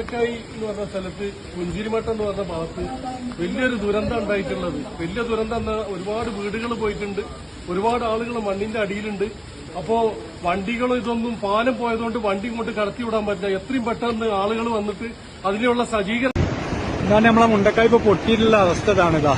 മുണ്ടക്കായി എന്ന് പറഞ്ഞ സ്ഥലത്ത് പുഞ്ചിരിമട്ടം എന്ന് പറഞ്ഞ ഭാഗത്ത് വലിയൊരു ദുരന്തം ഉണ്ടായിട്ടുള്ളത്. വലിയ ദുരന്തം എന്ന ഒരുപാട് വീടുകൾ പോയിട്ടുണ്ട്, ഒരുപാട് ആളുകൾ മണ്ണിന്റെ അടിയിലുണ്ട്. അപ്പോ വണ്ടികളും ഇതൊന്നും പാലം പോയതുകൊണ്ട് വണ്ടി ഇങ്ങോട്ട് കടത്തിവിടാൻ പറ്റില്ല. എത്രയും പെട്ടെന്ന് ആളുകൾ വന്നിട്ട് അതിനുള്ള സജ്ജീകരണം. നമ്മളെ മുണ്ടക്കായി ഇപ്പൊ പൊട്ടിയിട്ടുള്ള അവസ്ഥ ഇതാണിതാ.